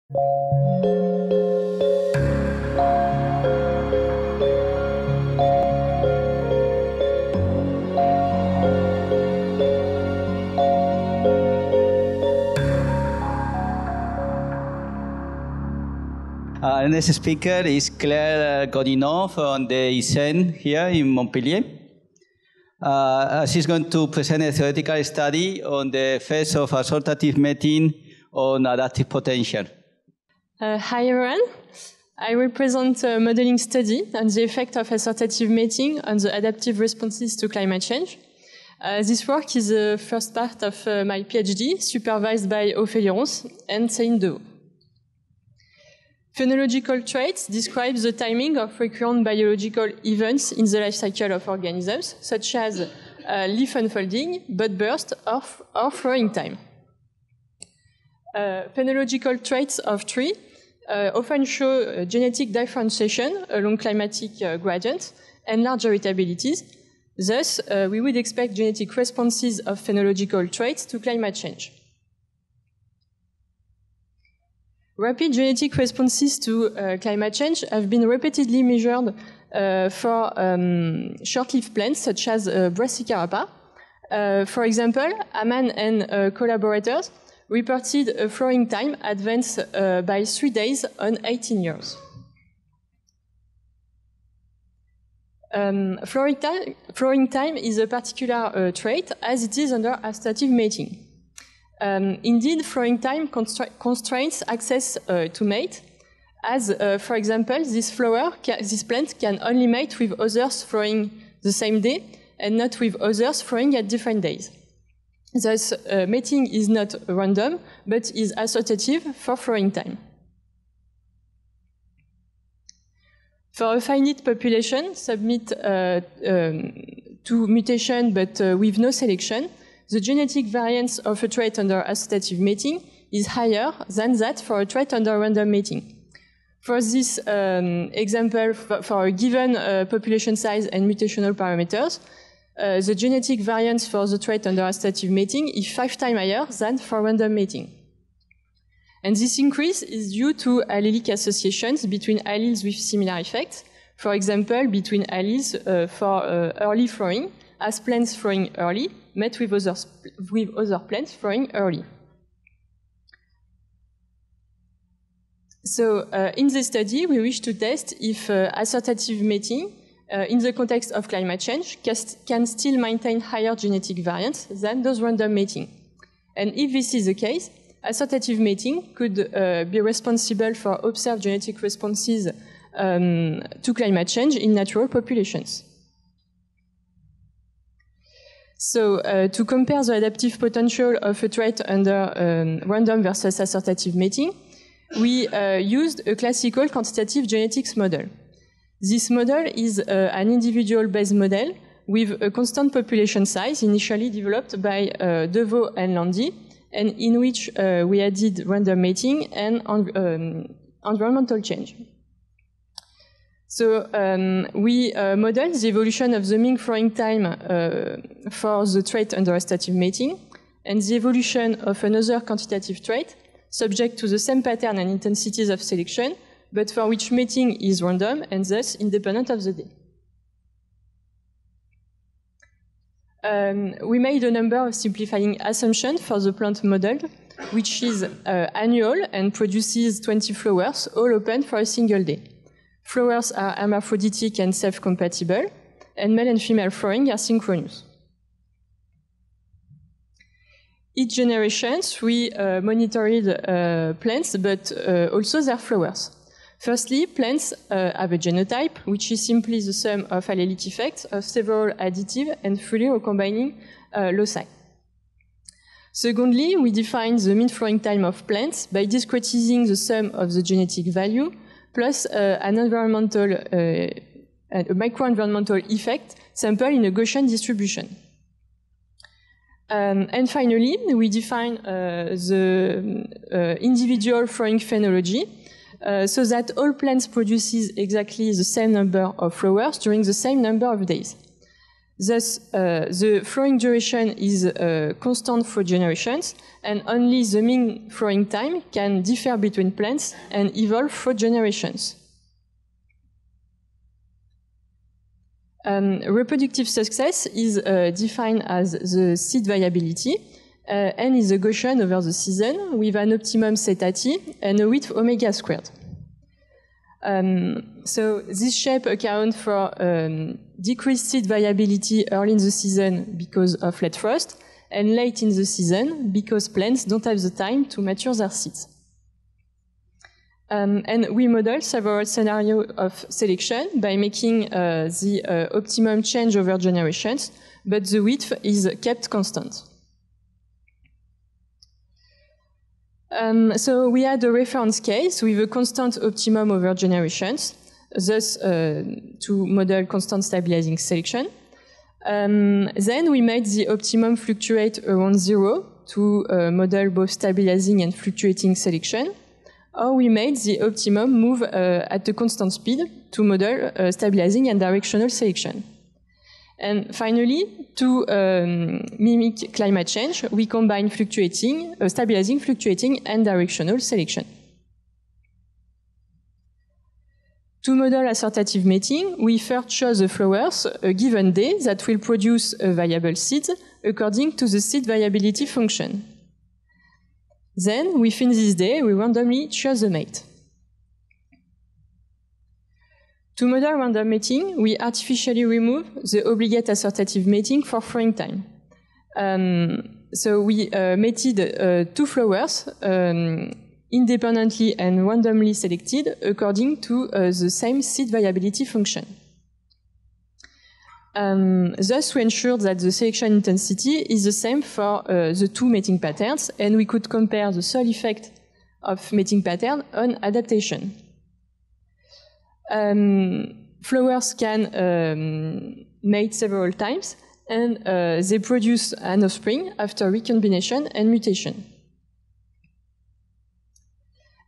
The next speaker is Claire Godinot from the ISEN here in Montpellier. She's going to present a theoretical study on the effects of assortative mating on adaptive potential. Hi everyone. I will present a modeling study on the effect of assortative mating on the adaptive responses to climate change. This work is the first part of my PhD, supervised by Ophélie Ronce and Céline Dehaut. Phenological traits describe the timing of recurrent biological events in the life cycle of organisms, such as leaf unfolding, bud burst, or flowering time. Phenological traits of tree often show genetic differentiation along climatic gradients and large heritabilities. Thus, we would expect genetic responses of phenological traits to climate change. Rapid genetic responses to climate change have been repeatedly measured for short-lived plants such as Brassica rapa. For example, Aman and collaborators reported a flowering time advanced by 3 days on 18 years. Flowering time is a particular trait as it is under assortative mating. Indeed, flowering time constrains access to mate, as, for example, this plant can only mate with others flowering the same day and not with others flowering at different days. Thus, mating is not random, but is assortative for flowering time. For a finite population submit to mutation but with no selection, the genetic variance of a trait under assortative mating is higher than that for a trait under random mating. For this example, for a given population size and mutational parameters, the genetic variance for the trait under assortative mating is 5 times higher than for random mating. And this increase is due to allelic associations between alleles with similar effects, for example, between alleles for early flowering, as plants flowering early, met with other plants flowering early. So in this study, we wish to test if assortative mating in the context of climate change can still maintain higher genetic variance than those random mating. And if this is the case, assortative mating could be responsible for observed genetic responses to climate change in natural populations. So to compare the adaptive potential of a trait under random versus assortative mating, we used a classical quantitative genetics model. This model is an individual-based model with a constant population size initially developed by Dehaut and Landy, and in which we added random mating and environmental change. So we modeled the evolution of the mean flowering time for the trait under assortative mating and the evolution of another quantitative trait subject to the same pattern and intensities of selection, but for which mating is random and thus independent of the day. We made a number of simplifying assumptions for the plant model, which is annual and produces 20 flowers, all open for a single day. Flowers are hermaphroditic and self-compatible, and male and female flowering are synchronous. Each generation, we monitored plants, but also their flowers. Firstly, plants have a genotype, which is simply the sum of allelic effects of several additive and fully recombining loci. Secondly, we define the mean flowering time of plants by discretizing the sum of the genetic value plus an environmental, a microenvironmental effect sample in a Gaussian distribution. And finally, we define the individual flowering phenology so that all plants produces exactly the same number of flowers during the same number of days. Thus, the flowering duration is constant for generations, and only the mean flowering time can differ between plants and evolve for generations. Reproductive success is defined as the seed viability, and is a Gaussian over the season with an optimum theta t and a width omega squared. So this shape accounts for decreased seed viability early in the season because of late frost, and late in the season because plants don't have the time to mature their seeds. And we model several scenarios of selection by making the optimum change over generations, but the width is kept constant. So we had a reference case with a constant optimum over generations, thus to model constant stabilizing selection. Then we made the optimum fluctuate around 0 to model both stabilizing and fluctuating selection, or we made the optimum move at a constant speed to model stabilizing and directional selection. And finally, to mimic climate change, we combine stabilizing, fluctuating, and directional selection. To model assortative mating, we first chose the flowers a given day that will produce a viable seed according to the seed viability function. Then, within this day, we randomly choose a mate. To model random mating, we artificially remove the obligate assortative mating for flowering time. So we mated 2 flowers independently and randomly selected according to the same seed viability function. Thus, we ensured that the selection intensity is the same for the 2 mating patterns, and we could compare the sole effect of mating pattern on adaptation. Flowers can mate several times, and they produce an offspring after recombination and mutation.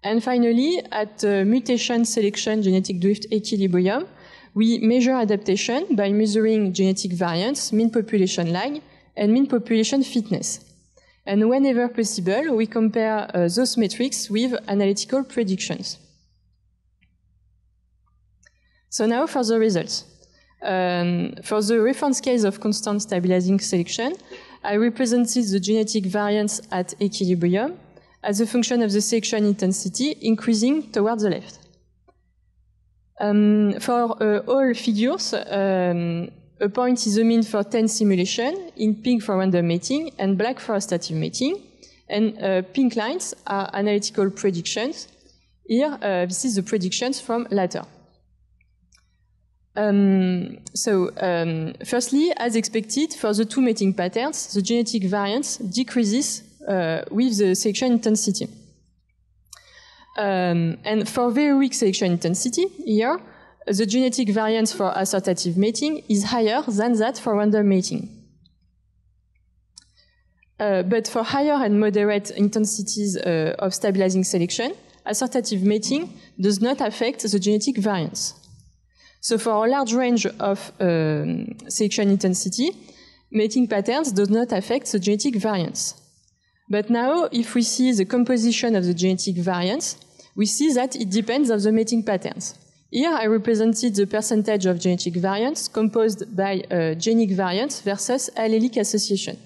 And finally, at mutation selection genetic drift equilibrium, we measure adaptation by measuring genetic variance, mean population lag, and mean population fitness. And whenever possible, we compare those metrics with analytical predictions. So now for the results. For the reference case of constant stabilizing selection, I represented the genetic variance at equilibrium as a function of the selection intensity increasing towards the left. For all figures, a point is the mean for 10 simulations, in pink for random mating and black for assortative mating, and pink lines are analytical predictions. Here, this is the predictions from latter. Firstly, as expected, for the 2 mating patterns, the genetic variance decreases with the selection intensity. And for very weak selection intensity, here, the genetic variance for assortative mating is higher than that for random mating. But for higher and moderate intensities of stabilizing selection, assortative mating does not affect the genetic variance. So for a large range of selection intensity, mating patterns do not affect the genetic variance. But now, if we see the composition of the genetic variance, we see that it depends on the mating patterns. Here, I represented the percentage of genetic variance composed by genic variance versus allelic association.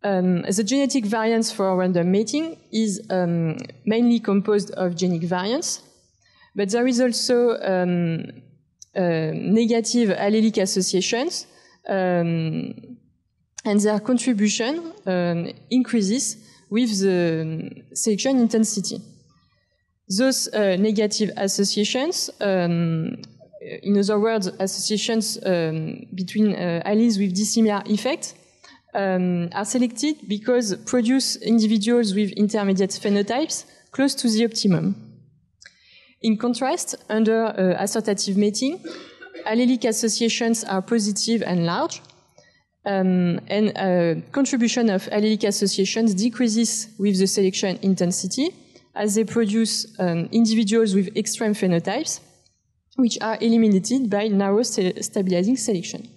The genetic variance for random mating is mainly composed of genic variance, but there is also negative allelic associations, and their contribution increases with the selection intensity. Those negative associations, in other words, associations between alleles with dissimilar effects, are selected because produce individuals with intermediate phenotypes close to the optimum. In contrast, under assortative mating, allelic associations are positive and large, and contribution of allelic associations decreases with the selection intensity as they produce individuals with extreme phenotypes, which are eliminated by narrow stabilizing selection.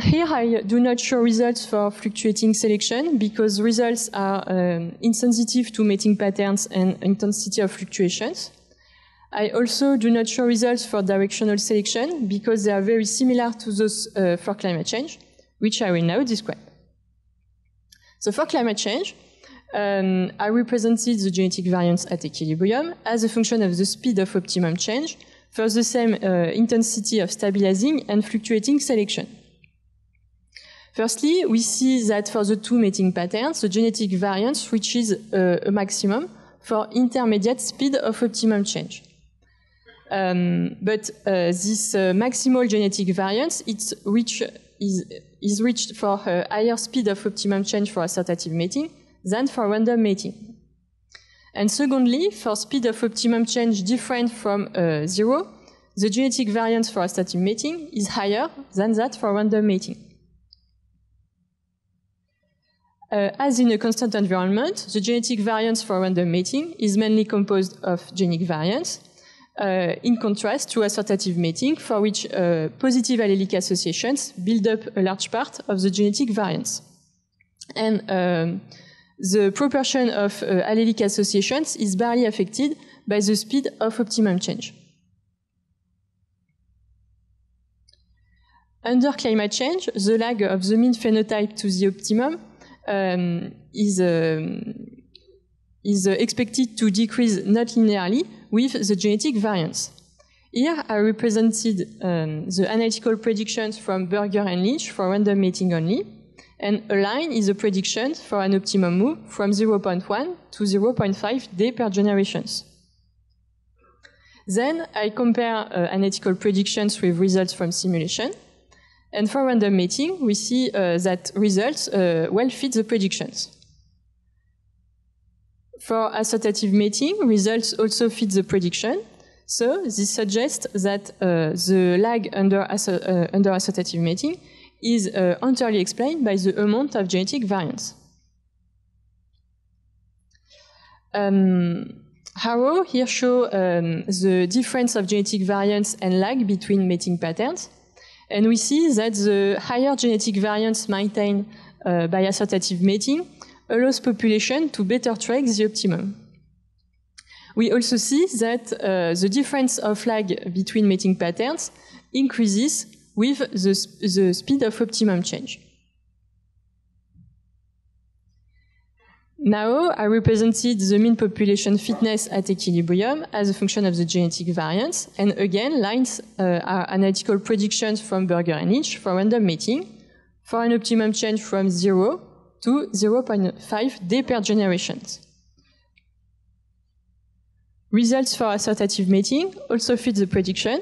Here I do not show results for fluctuating selection because results are insensitive to mating patterns and intensity of fluctuations. I also do not show results for directional selection because they are very similar to those for climate change, which I will now describe. So for climate change, I represented the genetic variance at equilibrium as a function of the speed of optimum change for the same intensity of stabilizing and fluctuating selection. Firstly, we see that for the two mating patterns, the genetic variance reaches a maximum for intermediate speed of optimum change. But this maximal genetic variance is reached for a higher speed of optimum change for associative mating than for random mating. And secondly, for speed of optimum change different from 0, the genetic variance for associative mating is higher than that for random mating. As in a constant environment, the genetic variance for random mating is mainly composed of genic variance, in contrast to associative mating, for which positive allelic associations build up a large part of the genetic variance. And the proportion of allelic associations is barely affected by the speed of optimum change. Under climate change, the lag of the mean phenotype to the optimum is expected to decrease not linearly with the genetic variance. Here I represented the analytical predictions from Berger and Lynch for random mating only, and a line is a prediction for an optimum move from 0.1 to 0.5 day per generations. Then I compare analytical predictions with results from simulation. And for random mating, we see that results well fit the predictions. For associative mating, results also fit the prediction. So this suggests that the lag under associative mating is entirely explained by the amount of genetic variance. Harrow here show the difference of genetic variance and lag between mating patterns. And we see that the higher genetic variance maintained by associative mating allows population to better track the optimum. We also see that the difference of lag between mating patterns increases with the speed of optimum change. Now, I represented the mean population fitness at equilibrium as a function of the genetic variance. And again, lines are analytical predictions from Berger and Lynch for random mating for an optimum change from 0 to 0.5 day per generation. Results for associative mating also fit the prediction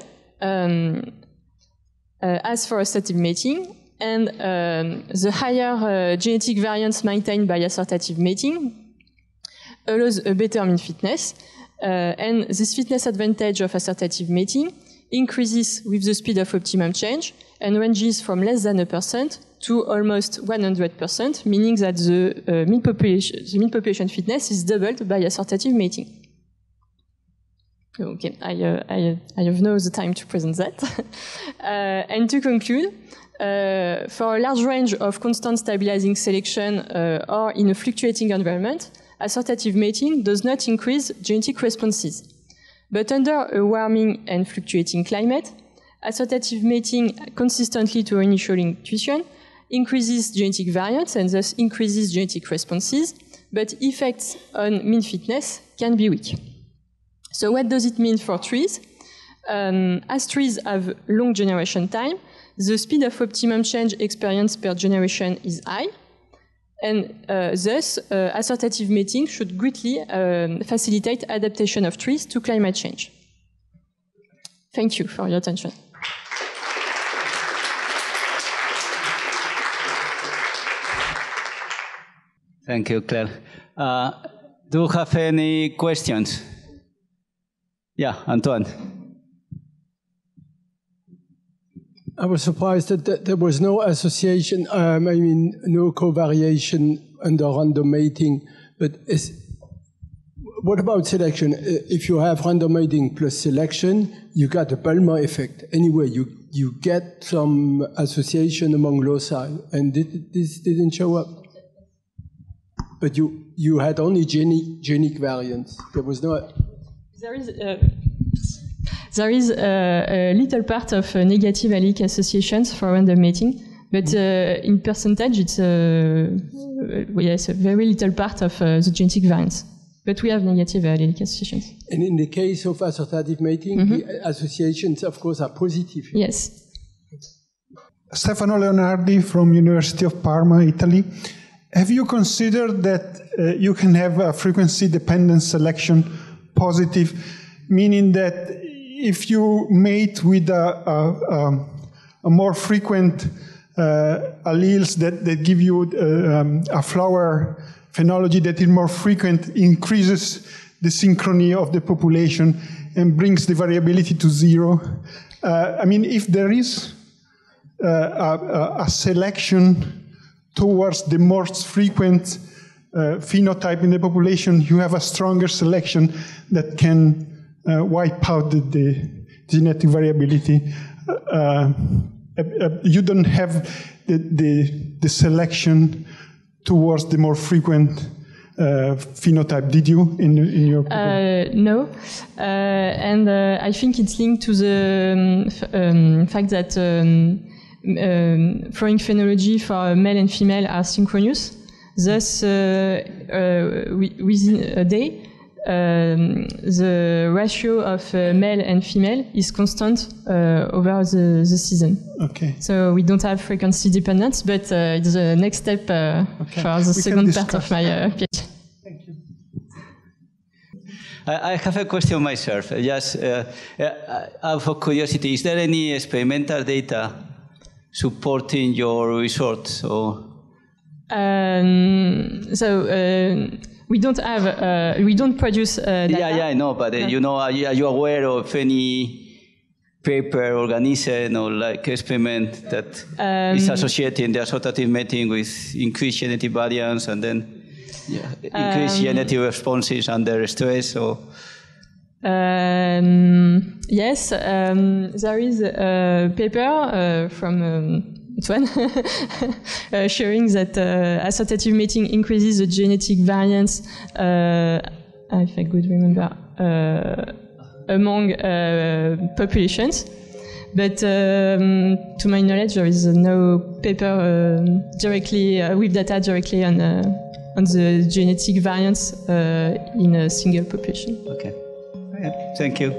as for associative mating. And the higher genetic variance maintained by associative mating allows a better mean fitness. And this fitness advantage of associative mating increases with the speed of optimum change and ranges from less than 1% to almost 100%, meaning that the mean population fitness is doubled by associative mating. Okay, I have now the time to present that. And to conclude, for a large range of constant stabilizing selection or in a fluctuating environment, associative mating does not increase genetic responses. But under a warming and fluctuating climate, associative mating consistently to initial intuition increases genetic variance and thus increases genetic responses, but effects on mean fitness can be weak. So what does it mean for trees? As trees have long generation time, the speed of optimum change experienced per generation is high, and thus associative mating should greatly facilitate adaptation of trees to climate change. Thank you for your attention. Thank you, Claire. Do you have any questions? Yeah, Antoine. I was surprised that there was no association, no covariation under random mating. But What about selection? If you have random mating plus selection, you got the Balmer effect. Anyway, you get some association among loci, and this didn't show up. But you had only genic variants. There was no. There is a little part of negative allelic associations for random mating, but in percentage, it's yes, a very little part of the genetic variants. But we have negative allelic associations. And in the case of assortative mating, the associations, of course, are positive. Yes. Stefano Leonardi from University of Parma, Italy. Have you considered that you can have a frequency-dependent selection positive, meaning that if you mate with a more frequent alleles that give you a flower phenology that is more frequent, increases the synchrony of the population and brings the variability to zero? I mean, if there is a selection towards the most frequent phenotype in the population, you have a stronger selection that can wipe out the genetic variability. You don't have the selection towards the more frequent phenotype, did you, in your population? No, and I think it's linked to the fact that flowering phenology for male and female are synchronous. Thus, within a day, the ratio of male and female is constant over the season. Okay. So we don't have frequency dependence, but it's the next step for the second part of my PhD. Thank you. I have a question myself. Just out of curiosity, is there any experimental data supporting your results? Or? We don't have, we don't produce data. Yeah, I know, but you know, are you aware of any paper, organism, or like experiment that is associating the assortative mating with increased genetic variance and then increased genetic responses under stress? Or? Yes, there is a paper from Antoine showing that assortative mating increases the genetic variance, if I could remember, among populations. But to my knowledge, there is no paper directly with data directly on the genetic variance in a single population. Okay. Thank you.